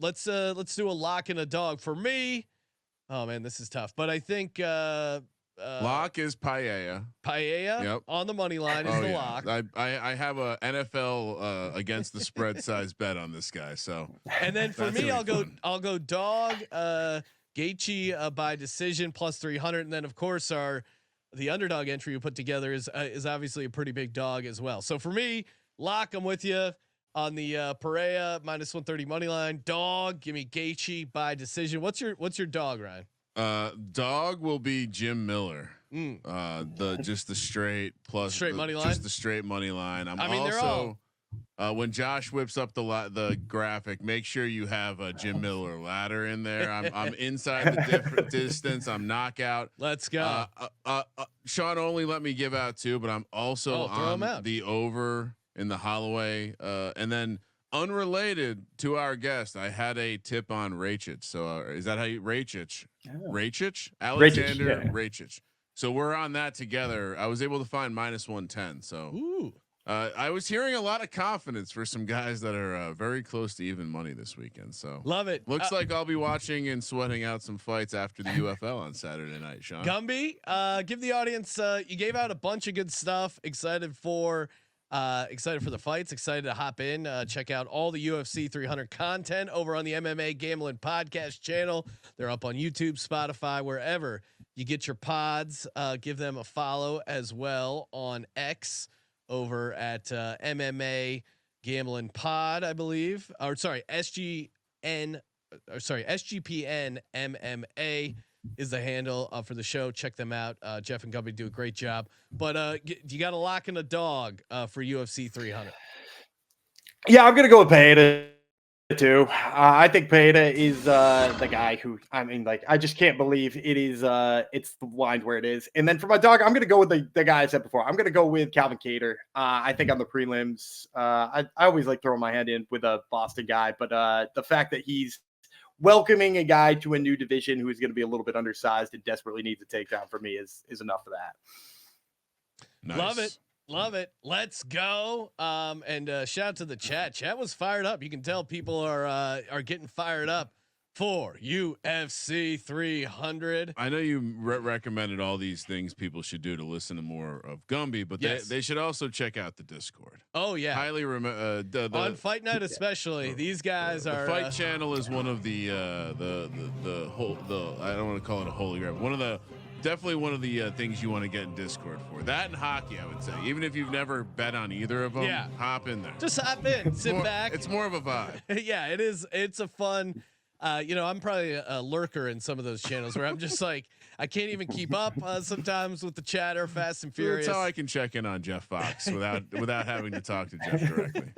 let's do a lock and a dog for me. Oh man, this is tough, but I think lock is Paella. Yep. On the money line is the lock. I have a NFL against the spread size bet on this guy. So and then for me, I'll go dog. Gaethje by decision plus 300, and then of course the underdog entry you put together is obviously a pretty big dog as well. So for me, lock, I'm with you on the Pereira minus 130 money line. Dog, give me Gaethje by decision. What's your dog, Ryan? Dog will be Jim Miller. Just the straight money line. Just the straight money line. When Josh whips up the graphic, make sure you have a Jim Miller ladder in there. I'm inside the distance. I'm knockout. Let's go. Sean only let me give out 2, but I'm also on the over in the Holloway. And then unrelated to our guest, I had a tip on Rakic. So is that how you Rakic? Alexander Rakic. So we're on that together. I was able to find minus 110. So. Ooh. I was hearing a lot of confidence for some guys that are very close to even money this weekend. So love it. Looks like I'll be watching and sweating out some fights after the UFL on Saturday night. Sean Gumby, give the audience. You gave out a bunch of good stuff. Excited for the fights. Excited to hop in. Check out all the UFC 300 content over on the MMA Gambling Podcast channel. They're up on YouTube, Spotify, wherever you get your pods. Give them a follow as well on X. Over at MMA Gambling Pod, I believe. Or sorry, SGPN MMA is the handle for the show. Check them out. Jeff and Gumby do a great job. But you got a lock and a dog for UFC 300. Yeah, I'm gonna go with Pereira too. I think Pereira is the guy who, I just can't believe it is. It's the line where it is. And then for my dog, I'm gonna go with the guy I said before. I'm gonna go with Calvin Kattar. I think on the prelims, I always like throwing my hand in with a Boston guy, but the fact that he's welcoming a guy to a new division who is going to be a little bit undersized and desperately needs a takedown for me is enough for that. Nice. Love it. Let's go. And shout out to the chat. Chat was fired up. You can tell people are getting fired up for UFC 300. I know you recommended all these things people should do to listen to more of Gumby, but they should also check out the Discord. Oh yeah. Highly on Fight Night especially. These guys are. The Fight Channel is one of the whole I don't want to call it a holy grail. Definitely one of the things you want to get in Discord for. That and hockey, I would say. Even if you've never bet on either of them, hop in there. Just hop in, sit back. It's more of a vibe. Yeah, it is. It's a fun. I'm probably a lurker in some of those channels where I'm just like, I can't even keep up sometimes with the chatter, Fast and Furious. That's how I can check in on Jeff Fox without having to talk to Jeff directly.